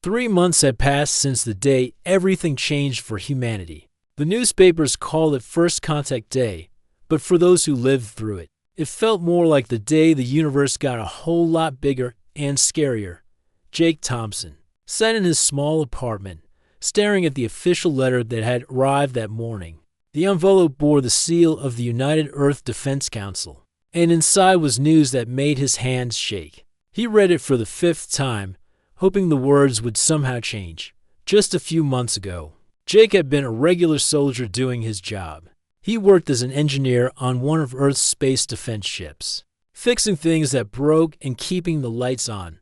3 months had passed since the day everything changed for humanity. The newspapers called it First Contact Day, but for those who lived through it, it felt more like the day the universe got a whole lot bigger and scarier. Jake Thompson sat in his small apartment, staring at the official letter that had arrived that morning. The envelope bore the seal of the United Earth Defense Council, and inside was news that made his hands shake. He read it for the 5th time, hoping the words would somehow change. Just a few months ago, Jake had been a regular soldier doing his job. He worked as an engineer on one of Earth's space defense ships, fixing things that broke and keeping the lights on.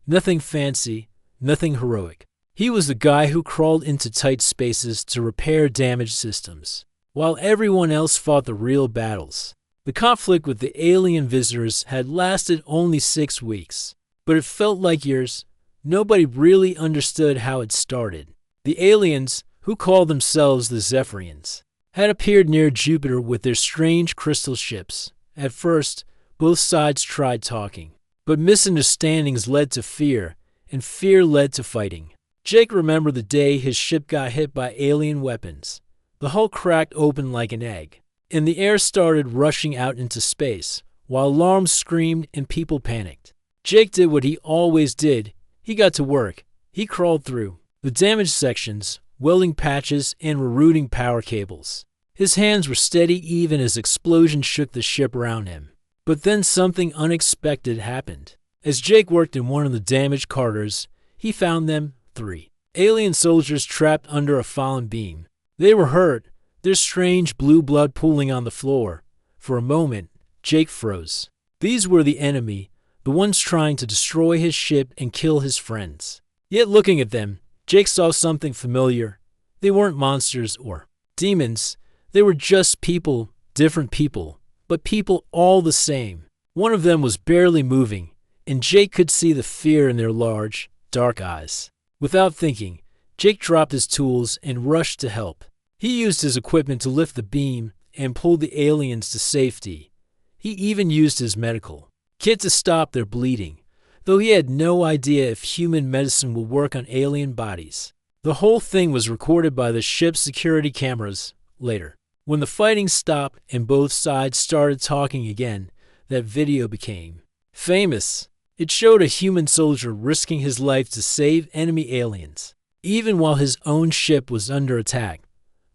Nothing fancy, nothing heroic. He was the guy who crawled into tight spaces to repair damaged systems, while everyone else fought the real battles. The conflict with the alien visitors had lasted only 6 weeks, but it felt like years. Nobody really understood how it started. The aliens, who called themselves the Zephyrians, had appeared near Jupiter with their strange crystal ships. At first, both sides tried talking, but misunderstandings led to fear, and fear led to fighting. Jake remembered the day his ship got hit by alien weapons. The hull cracked open like an egg, and the air started rushing out into space, while alarms screamed and people panicked. Jake did what he always did. He got to work. He crawled through the damaged sections, welding patches and rerouting power cables. His hands were steady even as explosions shook the ship around him. But then something unexpected happened. As Jake worked in one of the damaged carters, he found them 3 alien soldiers trapped under a fallen beam. They were hurt, their strange blue blood pooling on the floor. For a moment, Jake froze. These were the enemy, the ones trying to destroy his ship and kill his friends. Yet looking at them, Jake saw something familiar. They weren't monsters or demons. They were just people, different people, but people all the same. One of them was barely moving, and Jake could see the fear in their large, dark eyes. Without thinking, Jake dropped his tools and rushed to help. He used his equipment to lift the beam and pull the aliens to safety. He even used his medical kit to stop their bleeding, though he had no idea if human medicine would work on alien bodies. The whole thing was recorded by the ship's security cameras later. When the fighting stopped and both sides started talking again, that video became famous. It showed a human soldier risking his life to save enemy aliens, even while his own ship was under attack.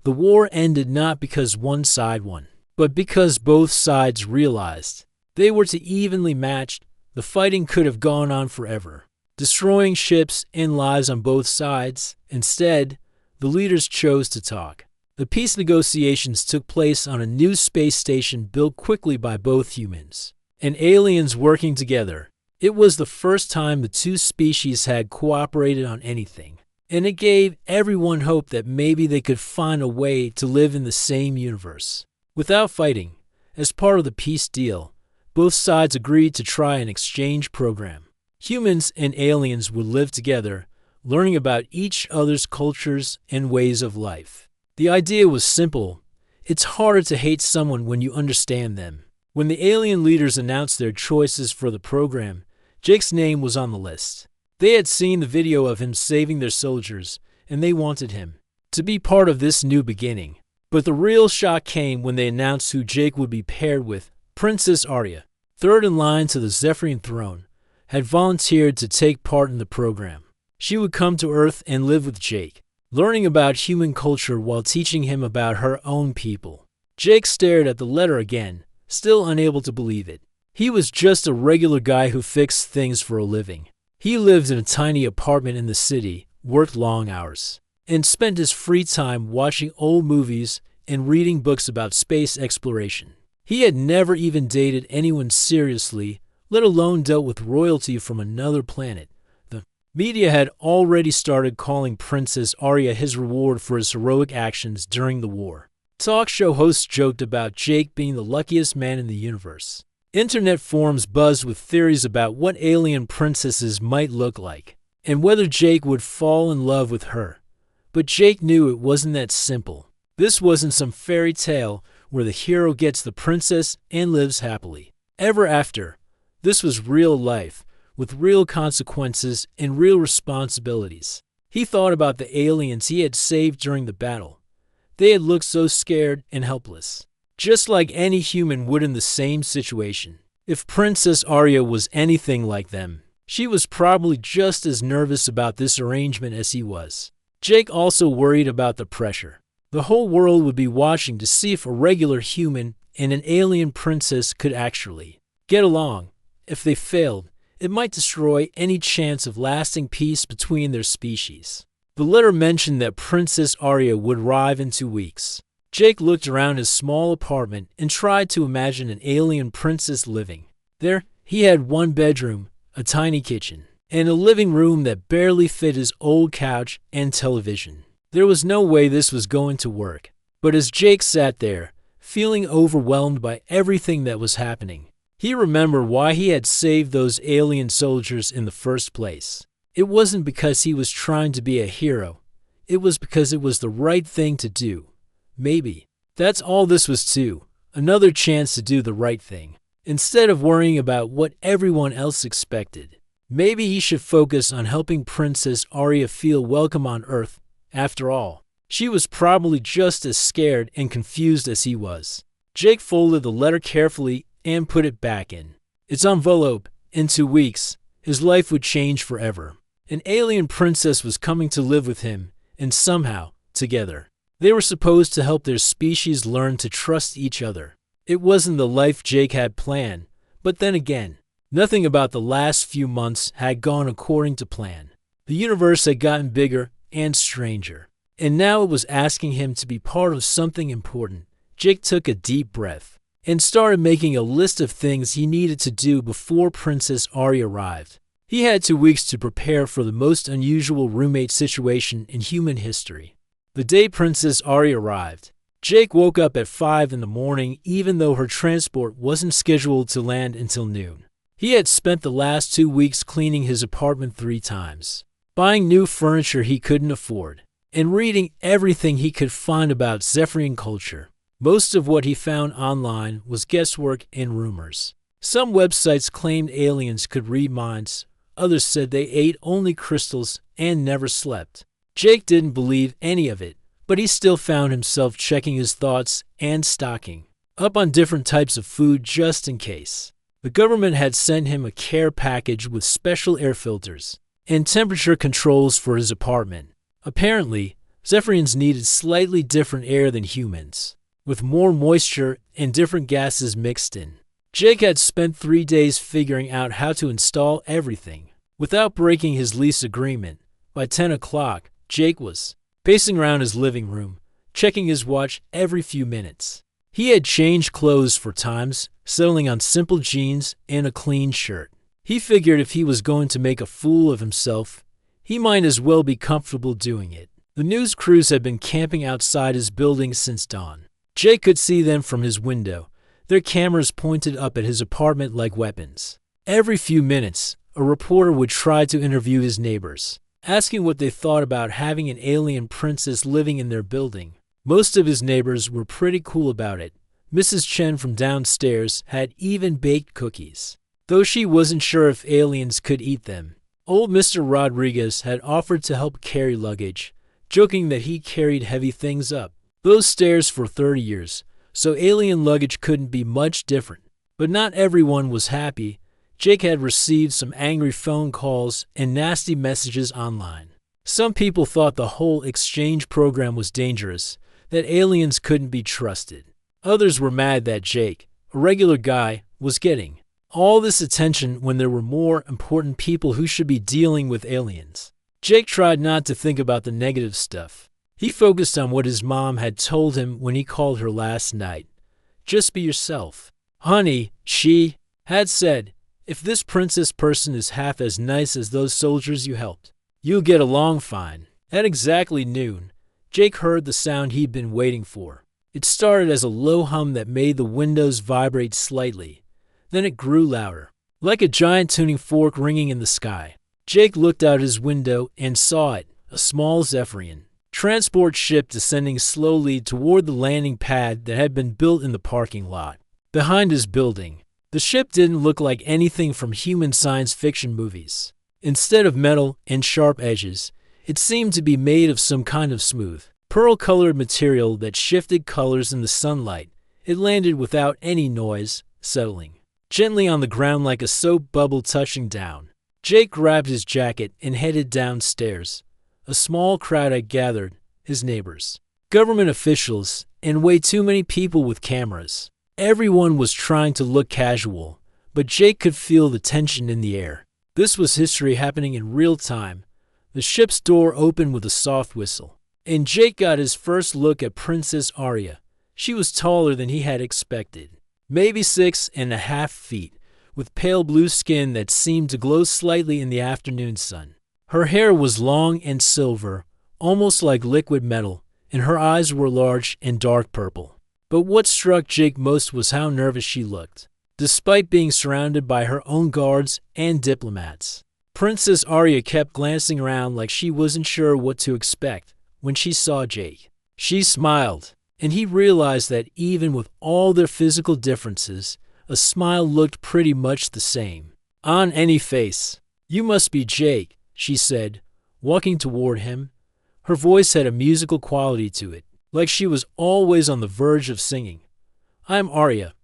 The war ended not because one side won, but because both sides realized they were too evenly matched. The fighting could have gone on forever, destroying ships and lives on both sides. Instead, the leaders chose to talk. The peace negotiations took place on a new space station built quickly by both humans and aliens working together. It was the first time the two species had cooperated on anything, and it gave everyone hope that maybe they could find a way to live in the same universe without fighting. As part of the peace deal, both sides agreed to try an exchange program. Humans and aliens would live together, learning about each other's cultures and ways of life. The idea was simple. It's harder to hate someone when you understand them. When the alien leaders announced their choices for the program, Jake's name was on the list. They had seen the video of him saving their soldiers, and they wanted him to be part of this new beginning. But the real shock came when they announced who Jake would be paired with. Princess Arya, third in line to the Zephyrian throne, had volunteered to take part in the program. She would come to Earth and live with Jake, learning about human culture while teaching him about her own people. Jake stared at the letter again, still unable to believe it. He was just a regular guy who fixed things for a living. He lived in a tiny apartment in the city, worked long hours, and spent his free time watching old movies and reading books about space exploration. He had never even dated anyone seriously, let alone dealt with royalty from another planet. The media had already started calling Princess Arya his reward for his heroic actions during the war. Talk show hosts joked about Jake being the luckiest man in the universe. Internet forums buzzed with theories about what alien princesses might look like, and whether Jake would fall in love with her. But Jake knew it wasn't that simple. This wasn't some fairy tale where the hero gets the princess and lives happily ever after. This was real life, with real consequences and real responsibilities. He thought about the aliens he had saved during the battle. They had looked so scared and helpless, just like any human would in the same situation. If Princess Arya was anything like them, she was probably just as nervous about this arrangement as he was. Jake also worried about the pressure. The whole world would be watching to see if a regular human and an alien princess could actually get along. If they failed, it might destroy any chance of lasting peace between their species. The letter mentioned that Princess Arya would arrive in 2 weeks. Jake looked around his small apartment and tried to imagine an alien princess living there. He had one bedroom, a tiny kitchen, and a living room that barely fit his old couch and television. There was no way this was going to work. But as Jake sat there, feeling overwhelmed by everything that was happening, he remembered why he had saved those alien soldiers in the first place. It wasn't because he was trying to be a hero. It was because it was the right thing to do. Maybe that's all this was too, another chance to do the right thing. Instead of worrying about what everyone else expected, maybe he should focus on helping Princess Arya feel welcome on Earth. After all, she was probably just as scared and confused as he was. Jake folded the letter carefully and put it back in its envelope. In 2 weeks, his life would change forever. An alien princess was coming to live with him, and somehow, together, they were supposed to help their species learn to trust each other. It wasn't the life Jake had planned, but then again, nothing about the last few months had gone according to plan. The universe had gotten bigger and stranger, and now it was asking him to be part of something important. Jake took a deep breath and started making a list of things he needed to do before Princess Arya arrived. He had 2 weeks to prepare for the most unusual roommate situation in human history. The day Princess Arya arrived, Jake woke up at 5 in the morning even though her transport wasn't scheduled to land until noon. He had spent the last 2 weeks cleaning his apartment 3 times, buying new furniture he couldn't afford, and reading everything he could find about Zephyrian culture. Most of what he found online was guesswork and rumors. Some websites claimed aliens could read minds, others said they ate only crystals and never slept. Jake didn't believe any of it, but he still found himself checking his thoughts and stocking up on different types of food just in case. The government had sent him a care package with special air filters and temperature controls for his apartment. Apparently, Zephyrians needed slightly different air than humans, with more moisture and different gases mixed in. Jake had spent 3 days figuring out how to install everything without breaking his lease agreement. By 10 o'clock, Jake was pacing around his living room, checking his watch every few minutes. He had changed clothes 4 times, settling on simple jeans and a clean shirt. He figured if he was going to make a fool of himself, he might as well be comfortable doing it. The news crews had been camping outside his building since dawn. Jake could see them from his window, their cameras pointed up at his apartment like weapons. Every few minutes, a reporter would try to interview his neighbors, asking what they thought about having an alien princess living in their building. Most of his neighbors were pretty cool about it. Mrs. Chen from downstairs had even baked cookies, though she wasn't sure if aliens could eat them. Old Mr. Rodriguez had offered to help carry luggage, joking that he carried heavy things up those stairs for 30 years, so alien luggage couldn't be much different. But not everyone was happy. Jake had received some angry phone calls and nasty messages online. Some people thought the whole exchange program was dangerous, that aliens couldn't be trusted. Others were mad that Jake, a regular guy, was getting all this attention when there were more important people who should be dealing with aliens. Jake tried not to think about the negative stuff. He focused on what his mom had told him when he called her last night. Just be yourself. Honey, she had said, if this princess person is half as nice as those soldiers you helped, you'll get along fine. At exactly noon, Jake heard the sound he'd been waiting for. It started as a low hum that made the windows vibrate slightly. Then it grew louder, like a giant tuning fork ringing in the sky. Jake looked out his window and saw it, a small Zephyrian transport ship descending slowly toward the landing pad that had been built in the parking lot behind his building. The ship didn't look like anything from human science fiction movies. Instead of metal and sharp edges, it seemed to be made of some kind of smooth, pearl-colored material that shifted colors in the sunlight. It landed without any noise, settling gently on the ground like a soap bubble touching down. Jake grabbed his jacket and headed downstairs. A small crowd had gathered, his neighbors, government officials, and way too many people with cameras. Everyone was trying to look casual, but Jake could feel the tension in the air. This was history happening in real time. The ship's door opened with a soft whistle, and Jake got his first look at Princess Arya. She was taller than he had expected, maybe 6.5 feet, with pale blue skin that seemed to glow slightly in the afternoon sun. Her hair was long and silver, almost like liquid metal, and her eyes were large and dark purple. But what struck Jake most was how nervous she looked, despite being surrounded by her own guards and diplomats. Princess Arya kept glancing around like she wasn't sure what to expect. When she saw Jake, she smiled, and he realized that even with all their physical differences, a smile looked pretty much the same on any face. "You must be Jake," she said, walking toward him. Her voice had a musical quality to it, like she was always on the verge of singing. "I am Arya.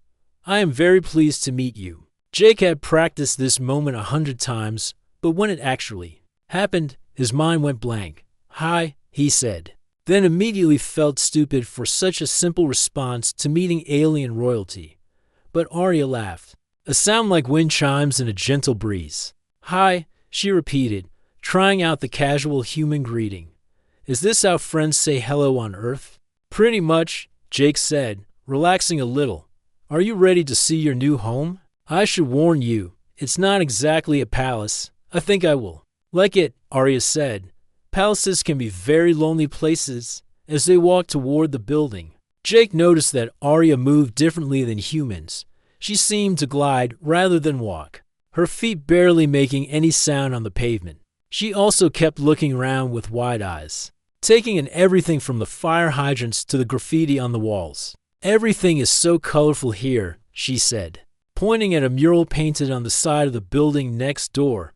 I am very pleased to meet you." Jake had practiced this moment 100 times, but when it actually happened, his mind went blank. "Hi," he said, then immediately felt stupid for such a simple response to meeting alien royalty. But Arya laughed, a sound like wind chimes in a gentle breeze. "Hi," she repeated, trying out the casual human greeting. "Is this how friends say hello on Earth?" "Pretty much," Jake said, relaxing a little. "Are you ready to see your new home? I should warn you, it's not exactly a palace. I think I will like it," Arya said. "Palaces can be very lonely places." As they walked toward the building, Jake noticed that Arya moved differently than humans. She seemed to glide rather than walk, her feet barely making any sound on the pavement. She also kept looking around with wide eyes, taking in everything from the fire hydrants to the graffiti on the walls. "Everything is so colorful here," she said, pointing at a mural painted on the side of the building next door.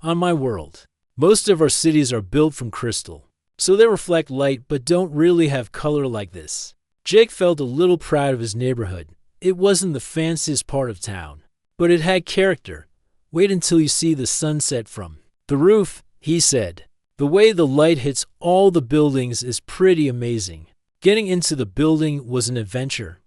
"On my world, most of our cities are built from crystal, so they reflect light but don't really have color like this." Jake felt a little proud of his neighborhood. It wasn't the fanciest part of town, but it had character. "Wait until you see the sunset from the roof," he said. "The way the light hits all the buildings is pretty amazing." Getting into the building was an adventure.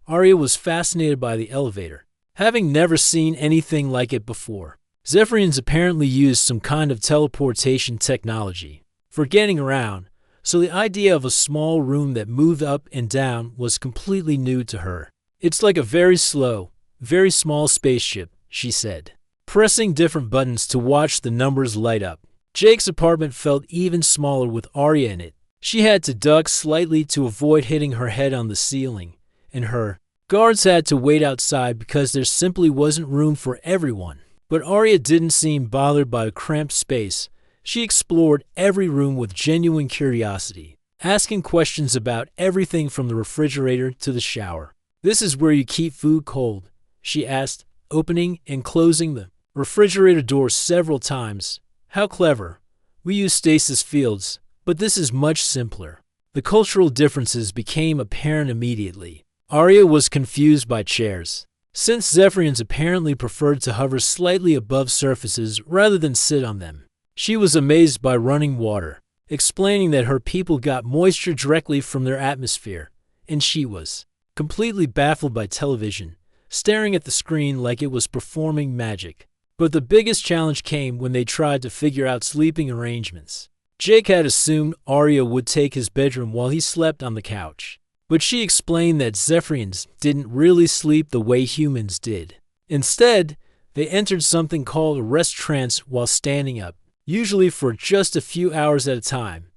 Arya was fascinated by the elevator, having never seen anything like it before. Zephyrians apparently used some kind of teleportation technology for getting around, so the idea of a small room that moved up and down was completely new to her. "It's like a very slow, very small spaceship," she said, pressing different buttons to watch the numbers light up. Jake's apartment felt even smaller with Arya in it. She had to duck slightly to avoid hitting her head on the ceiling, and her guards had to wait outside because there simply wasn't room for everyone. But Arya didn't seem bothered by a cramped space. She explored every room with genuine curiosity, asking questions about everything from the refrigerator to the shower. "This is where you keep food cold?" she asked, opening and closing the refrigerator door several times. "How clever. We use stasis fields, but this is much simpler." The cultural differences became apparent immediately. Arya was confused by chairs, since Zephyrians apparently preferred to hover slightly above surfaces rather than sit on them. She was amazed by running water, explaining that her people got moisture directly from their atmosphere, and she was completely baffled by television, staring at the screen like it was performing magic. But the biggest challenge came when they tried to figure out sleeping arrangements. Jake had assumed Arya would take his bedroom while he slept on the couch, but she explained that Zephyrians didn't really sleep the way humans did. Instead, they entered something called a rest trance while standing up, usually for just a few hours at a time.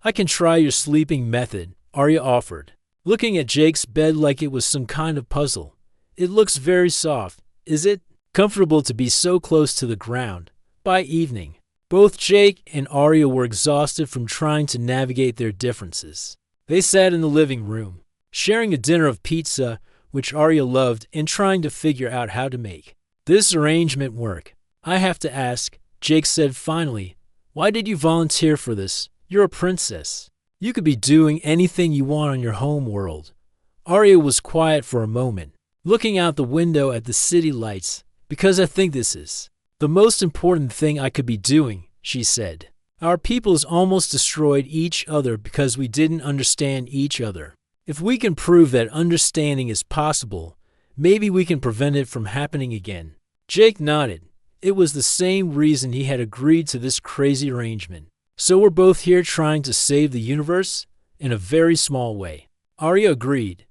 "I can try your sleeping method," Arya offered, looking at Jake's bed like it was some kind of puzzle. "It looks very soft. Is it comfortable to be so close to the ground?" By evening, both Jake and Arya were exhausted from trying to navigate their differences. They sat in the living room, sharing a dinner of pizza which Arya loved, and trying to figure out how to make this arrangement work. I have to ask, Jake said finally, why did you volunteer for this? You're a princess. You could be doing anything you want on your home world. Arya was quiet for a moment, looking out the window at the city lights. Because I think this is the most important thing I could be doing, she said. Our peoples almost destroyed each other because we didn't understand each other. If we can prove that understanding is possible, maybe we can prevent it from happening again. Jake nodded. It was the same reason he had agreed to this crazy arrangement. So we're both here trying to save the universe? In a very small way. Arya agreed,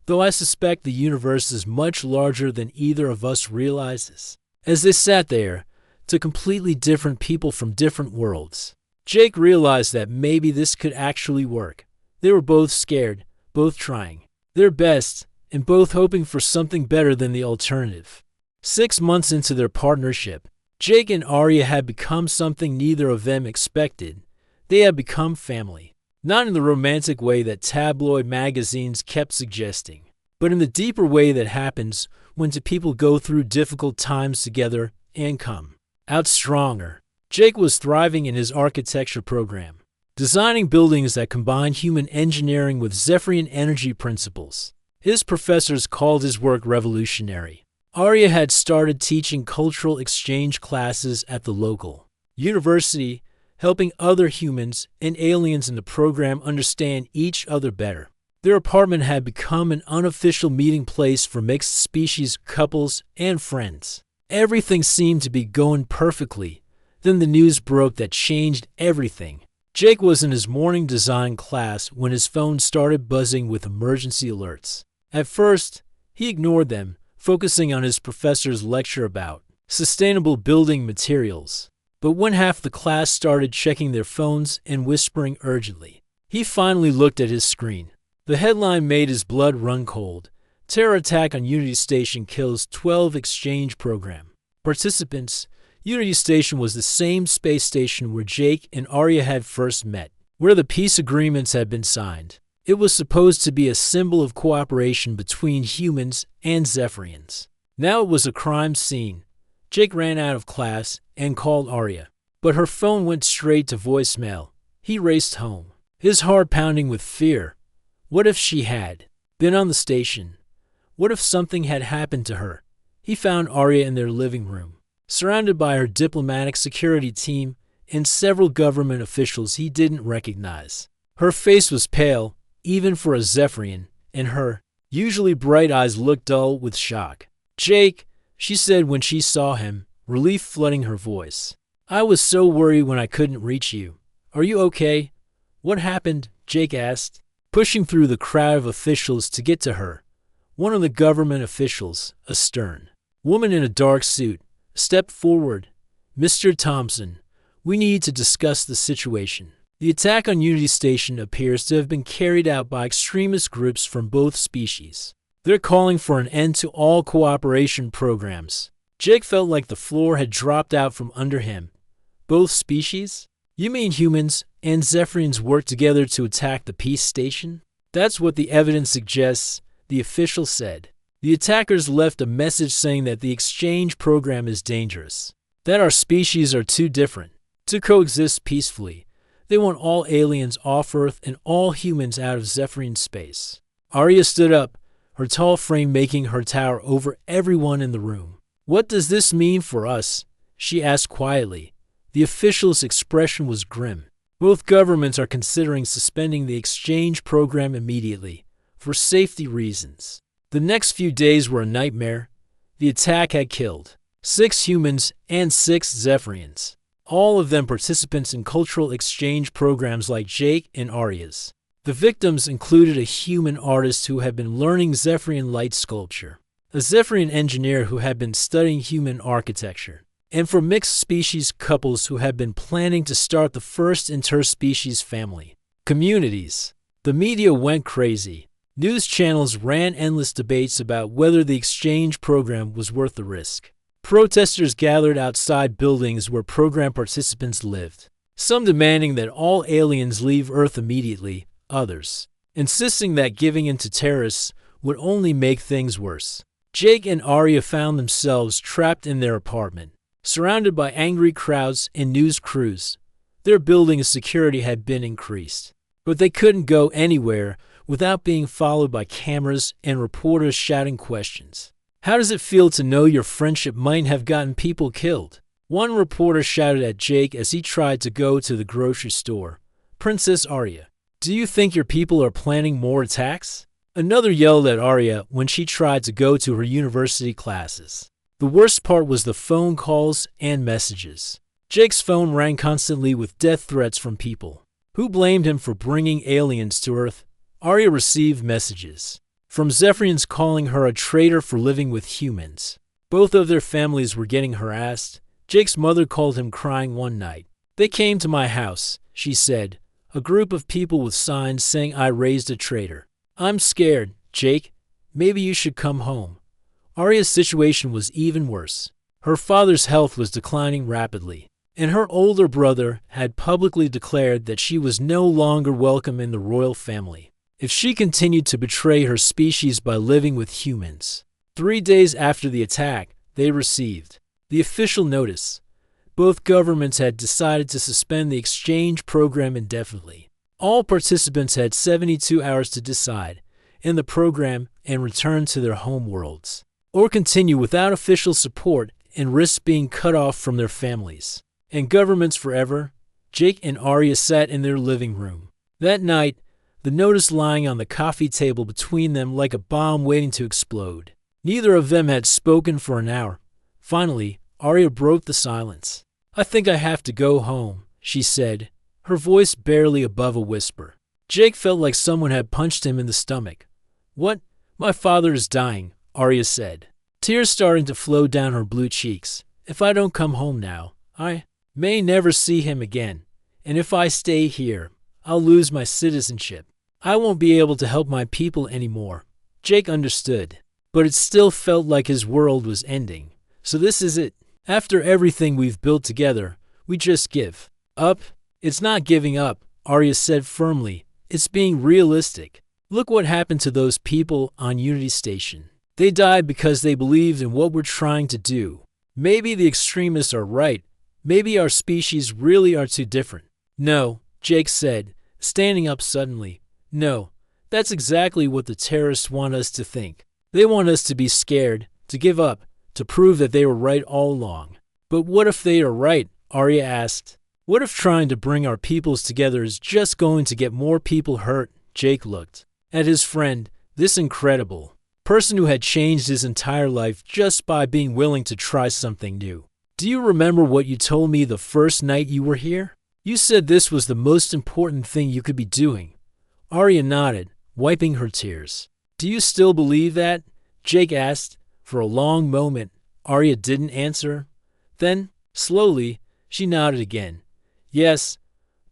though I suspect the universe is much larger than either of us realizes. As they sat there, to completely different people from different worlds, Jake realized that maybe this could actually work. They were both scared, both trying their best, and both hoping for something better than the alternative. 6 months into their partnership, Jake and Arya had become something neither of them expected. They had become family. Not in the romantic way that tabloid magazines kept suggesting, but in the deeper way that happens when two people go through difficult times together and come out stronger. Jake was thriving in his architecture program, designing buildings that combine human engineering with Zephyrian energy principles. His professors called his work revolutionary. Arya had started teaching cultural exchange classes at the local university, helping other humans and aliens in the program understand each other better. Their apartment had become an unofficial meeting place for mixed species couples and friends. Everything seemed to be going perfectly. Then the news broke that changed everything. Jake was in his morning design class when his phone started buzzing with emergency alerts. At first, he ignored them, focusing on his professor's lecture about sustainable building materials. But when half the class started checking their phones and whispering urgently, he finally looked at his screen. The headline made his blood run cold. Terror attack on Unity Station kills 12 exchange program participants. Unity Station was the same space station where Jake and Arya had first met, where the peace agreements had been signed. It was supposed to be a symbol of cooperation between humans and Zephyrians. Now it was a crime scene. Jake ran out of class and called Arya, but her phone went straight to voicemail. He raced home, his heart pounding with fear. What if she had been on the station? What if something had happened to her? He found Arya in their living room, surrounded by her diplomatic security team and several government officials he didn't recognize. Her face was pale, even for a Zephyrian, and her usually bright eyes looked dull with shock. Jake, she said when she saw him, relief flooding her voice. I was so worried when I couldn't reach you. Are you okay? What happened? Jake asked, pushing through the crowd of officials to get to her. One of the government officials, a stern woman in a dark suit, stepped forward. Mr. Thompson, we need to discuss the situation. The attack on Unity Station appears to have been carried out by extremist groups from both species. They're calling for an end to all cooperation programs. Jake felt like the floor had dropped out from under him. Both species? You mean humans and Zephyrians work together to attack the peace station? That's what the evidence suggests, the official said. The attackers left a message saying that the exchange program is dangerous, that our species are too different to coexist peacefully. They want all aliens off Earth and all humans out of Zephyrian space. Arya stood up, her tall frame making her tower over everyone in the room. What does this mean for us? She asked quietly. The official's expression was grim. Both governments are considering suspending the exchange program immediately, for safety reasons. The next few days were a nightmare. The attack had killed 6 humans and 6 Zephyrians, all of them participants in cultural exchange programs like Jake and Arya's. The victims included a human artist who had been learning Zephyrian light sculpture, a Zephyrian engineer who had been studying human architecture, and for mixed species couples who had been planning to start the first interspecies family communities. The media went crazy. News channels ran endless debates about whether the exchange program was worth the risk. Protesters gathered outside buildings where program participants lived, some demanding that all aliens leave Earth immediately, others insisting that giving in to terrorists would only make things worse. Jake and Arya found themselves trapped in their apartment, surrounded by angry crowds and news crews. Their building's security had been increased, but they couldn't go anywhere without being followed by cameras and reporters shouting questions. "How does it feel to know your friendship might have gotten people killed?" One reporter shouted at Jake as he tried to go to the grocery store. "Princess Arya, do you think your people are planning more attacks?" Another yelled at Arya when she tried to go to her university classes. The worst part was the phone calls and messages. Jake's phone rang constantly with death threats from people who blamed him for bringing aliens to Earth. Arya received messages from Zephyrians calling her a traitor for living with humans. Both of their families were getting harassed. Jake's mother called him crying one night. "They came to my house," she said. "A group of people with signs saying I raised a traitor. I'm scared, Jake. Maybe you should come home." Arya's situation was even worse. Her father's health was declining rapidly, and her older brother had publicly declared that she was no longer welcome in the royal family if she continued to betray her species by living with humans. 3 days after the attack, they received the official notice. Both governments had decided to suspend the exchange program indefinitely. All participants had 72 hours to decide in the program and return to their home worlds, or continue without official support and risk being cut off from their families and governments forever. Jake and Arya sat in their living room that night, the notice lying on the coffee table between them like a bomb waiting to explode. Neither of them had spoken for an hour. Finally, Arya broke the silence. "I think I have to go home," she said, her voice barely above a whisper. Jake felt like someone had punched him in the stomach. "What? My father is dying," Arya said, tears starting to flow down her blue cheeks. "If I don't come home now, I may never see him again. And if I stay here, I'll lose my citizenship. I won't be able to help my people anymore." Jake understood, but it still felt like his world was ending. "So this is it. After everything we've built together, we just give up?" "It's not giving up," Arya said firmly. "It's being realistic. Look what happened to those people on Unity Station. They died because they believed in what we're trying to do. Maybe the extremists are right. Maybe our species really are too different." "No," Jake said, standing up suddenly. "No, that's exactly what the terrorists want us to think. They want us to be scared, to give up, to prove that they were right all along." "But what if they are right?" Arya asked. "What if trying to bring our peoples together is just going to get more people hurt?" Jake looked at his friend, this incredible person who had changed his entire life just by being willing to try something new. "Do you remember what you told me the first night you were here? You said this was the most important thing you could be doing." Arya nodded, wiping her tears. "Do you still believe that?" Jake asked. For a long moment, Arya didn't answer. Then, slowly, she nodded again. "Yes,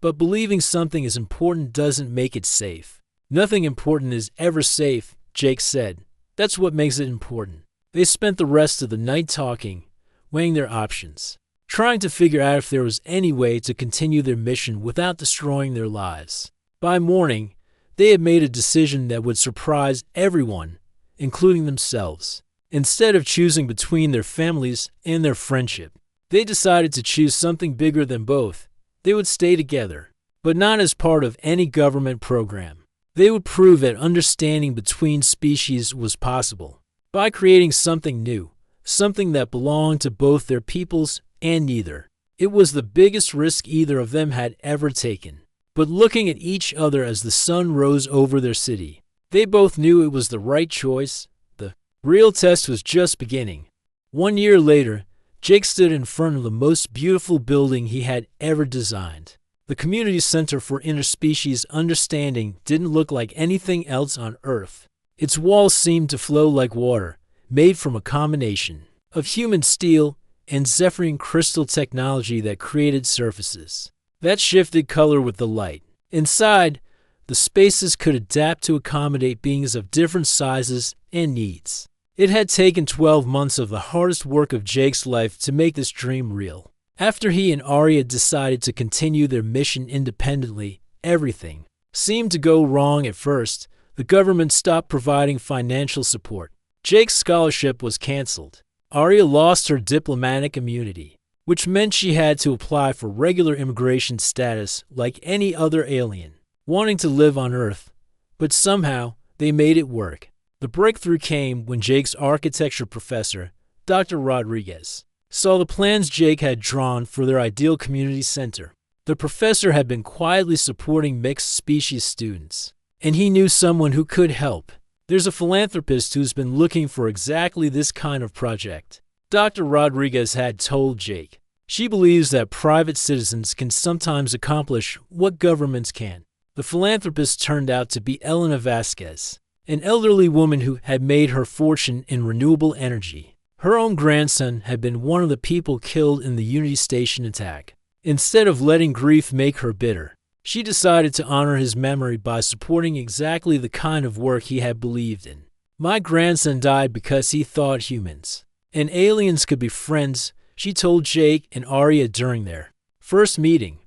but believing something is important doesn't make it safe." "Nothing important is ever safe," Jake said. "That's what makes it important." They spent the rest of the night talking, weighing their options, trying to figure out if there was any way to continue their mission without destroying their lives. By morning, they had made a decision that would surprise everyone, including themselves. Instead of choosing between their families and their friendship, they decided to choose something bigger than both. They would stay together, but not as part of any government program. They would prove that understanding between species was possible by creating something new, something that belonged to both their peoples and neither. It was the biggest risk either of them had ever taken. But looking at each other as the sun rose over their city, they both knew it was the right choice. The real test was just beginning. 1 year later, Jake stood in front of the most beautiful building he had ever designed. The Community Center for Interspecies Understanding didn't look like anything else on Earth. Its walls seemed to flow like water, made from a combination of human steel and Zephyrian crystal technology that created surfaces that shifted color with the light. Inside, the spaces could adapt to accommodate beings of different sizes and needs. It had taken 12 months of the hardest work of Jake's life to make this dream real. After he and Arya decided to continue their mission independently, everything seemed to go wrong at first. The government stopped providing financial support. Jake's scholarship was canceled. Arya lost her diplomatic immunity, which meant she had to apply for regular immigration status like any other alien wanting to live on Earth. But somehow, they made it work. The breakthrough came when Jake's architecture professor, Dr. Rodriguez, saw the plans Jake had drawn for their ideal community center. The professor had been quietly supporting mixed species students, and he knew someone who could help. There's a philanthropist who's been looking for exactly this kind of project, Dr. Rodriguez had told Jake. She believes that private citizens can sometimes accomplish what governments can't. The philanthropist turned out to be Elena Vasquez, an elderly woman who had made her fortune in renewable energy. Her own grandson had been one of the people killed in the Unity Station attack. Instead of letting grief make her bitter, she decided to honor his memory by supporting exactly the kind of work he had believed in. My grandson died because he thought humans and aliens could be friends, she told Jake and Arya during their first meeting.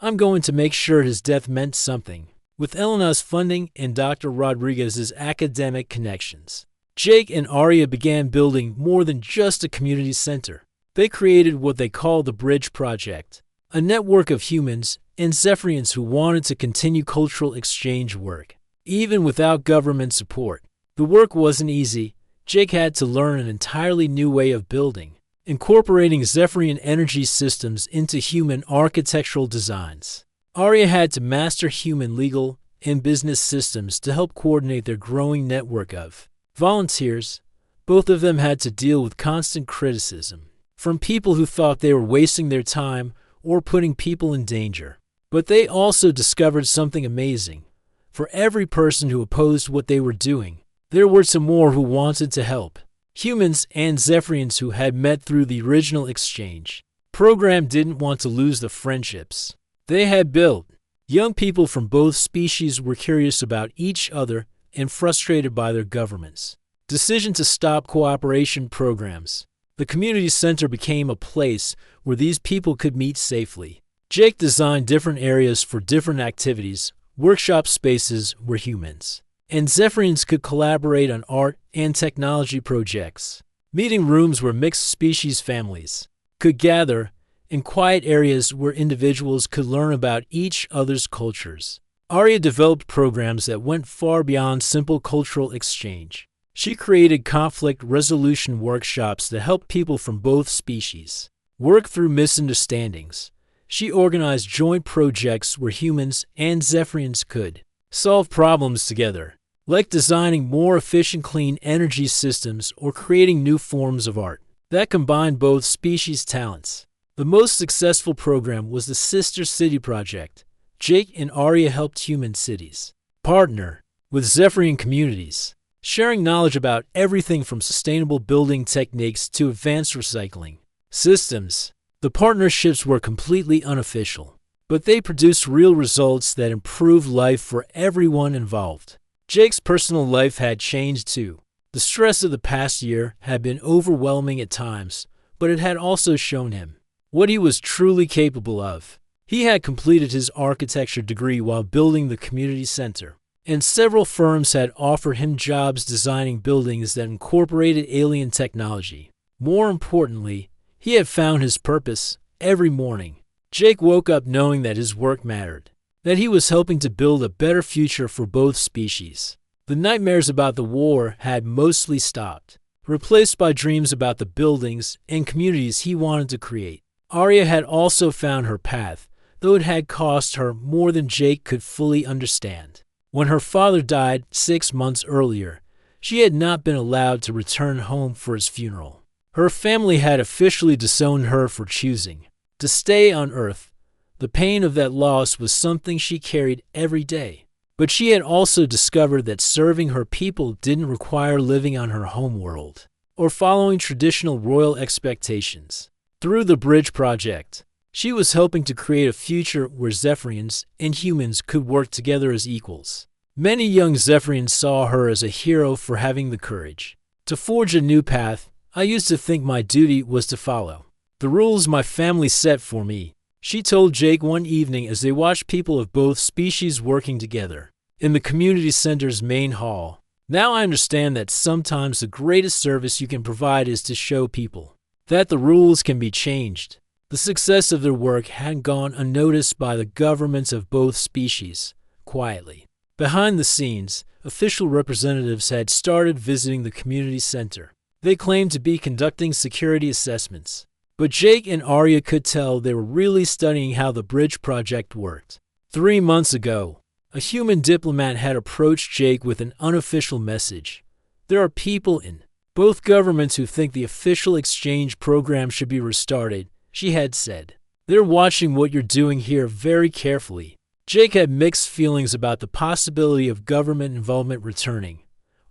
I'm going to make sure his death meant something. With Elena's funding and Dr. Rodriguez's academic connections, Jake and Arya began building more than just a community center. They created what they called the Bridge Project, a network of humans and Zephyrians who wanted to continue cultural exchange work, even without government support. The work wasn't easy. Jake had to learn an entirely new way of building, incorporating Zephyrian energy systems into human architectural designs. Arya had to master human legal and business systems to help coordinate their growing network of volunteers. Both of them had to deal with constant criticism from people who thought they were wasting their time or putting people in danger. But they also discovered something amazing. For every person who opposed what they were doing, there were some more who wanted to help. Humans and Zephyrians who had met through the original exchange program didn't want to lose the friendships they had built. Young people from both species were curious about each other and frustrated by their government's decision to stop cooperation programs. The community center became a place where these people could meet safely. Jake designed different areas for different activities, workshop spaces where humans and Zephyrians could collaborate on art and technology projects, meeting rooms where mixed species families could gather, and quiet areas where individuals could learn about each other's cultures. Arya developed programs that went far beyond simple cultural exchange. She created conflict resolution workshops that helped people from both species work through misunderstandings. She organized joint projects where humans and Zephyrians could solve problems together, like designing more efficient clean energy systems or creating new forms of art that combined both species' talents. The most successful program was the Sister City Project. Jake and Arya helped human cities partner with Zephyrian communities, sharing knowledge about everything from sustainable building techniques to advanced recycling systems. The partnerships were completely unofficial, but they produced real results that improved life for everyone involved. Jake's personal life had changed too. The stress of the past year had been overwhelming at times, but it had also shown him what he was truly capable of. He had completed his architecture degree while building the community center, and several firms had offered him jobs designing buildings that incorporated alien technology. More importantly, he had found his purpose. Every morning, Jake woke up knowing that his work mattered, that he was helping to build a better future for both species. The nightmares about the war had mostly stopped, replaced by dreams about the buildings and communities he wanted to create. Arya had also found her path, though it had cost her more than Jake could fully understand. When her father died 6 months earlier, she had not been allowed to return home for his funeral. Her family had officially disowned her for choosing to stay on Earth. The pain of that loss was something she carried every day. But she had also discovered that serving her people didn't require living on her homeworld or following traditional royal expectations. Through the Bridge Project, she was helping to create a future where Zephyrians and humans could work together as equals. Many young Zephyrians saw her as a hero for having the courage to forge a new path. I used to think my duty was to follow the rules my family set for me, she told Jake one evening as they watched people of both species working together. in the community center's main hall. Now I understand that sometimes the greatest service you can provide is to show people that the rules can be changed. The success of their work hadn't gone unnoticed by the governments of both species. Quietly, behind the scenes, official representatives had started visiting the community center. They claimed to be conducting security assessments, but Jake and Arya could tell they were really studying how the bridge project worked. 3 months ago, a human diplomat had approached Jake with an unofficial message. There are people in both governments who think the official exchange program should be restarted, she had said. They're watching what you're doing here very carefully. Jake had mixed feelings about the possibility of government involvement returning.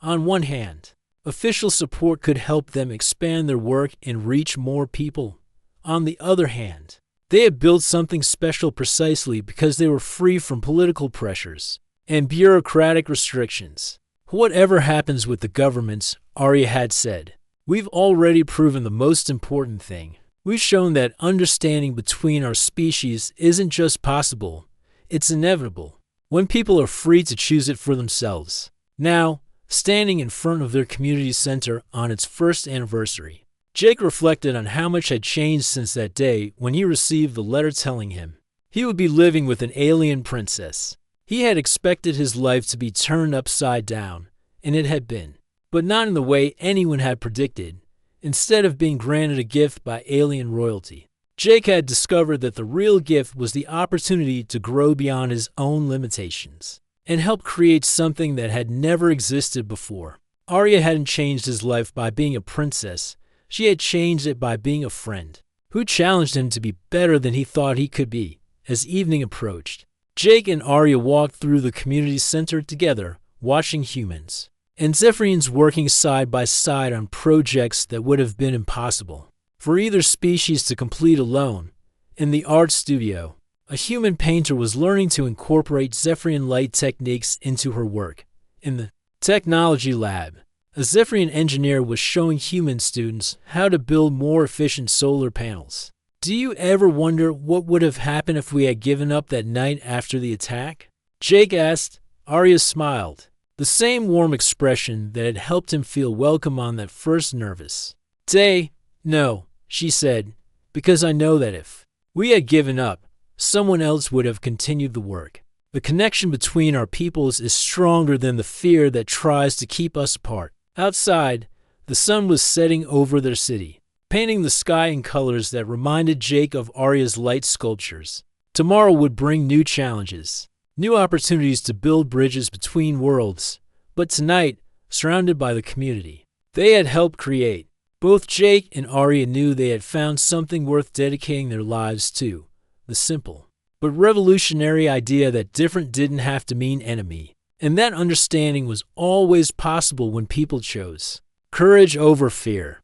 On one hand, official support could help them expand their work and reach more people. On the other hand, they had built something special precisely because they were free from political pressures and bureaucratic restrictions. Whatever happens with the governments, Arya had said, we've already proven the most important thing. We've shown that understanding between our species isn't just possible, it's inevitable, when people are free to choose it for themselves. Now, standing in front of their community center on its first anniversary, Jake reflected on how much had changed since that day when he received the letter telling him he would be living with an alien princess. He had expected his life to be turned upside down, and it had been, but not in the way anyone had predicted. Instead of being granted a gift by alien royalty, Jake had discovered that the real gift was the opportunity to grow beyond his own limitations and help create something that had never existed before. Arya hadn't changed his life by being a princess. She had changed it by being a friend who challenged him to be better than he thought he could be. As evening approached, Jake and Arya walked through the community center together, watching humans and Zephyrians working side by side on projects that would have been impossible for either species to complete alone. In the art studio, a human painter was learning to incorporate Zephyrian light techniques into her work. In the technology lab, a Zephyrian engineer was showing human students how to build more efficient solar panels. Do you ever wonder what would have happened if we had given up that night after the attack? Jake asked. Arya smiled, the same warm expression that had helped him feel welcome on that first nervous day. No, she said, because I know that if we had given up, someone else would have continued the work. The connection between our peoples is stronger than the fear that tries to keep us apart. Outside, the sun was setting over their city, painting the sky in colors that reminded Jake of Arya's light sculptures. Tomorrow would bring new challenges, new opportunities to build bridges between worlds. But tonight, surrounded by the community they had helped create, both Jake and Arya knew they had found something worth dedicating their lives to. The simple but revolutionary idea that different didn't have to mean enemy. And that understanding was always possible when people chose courage over fear.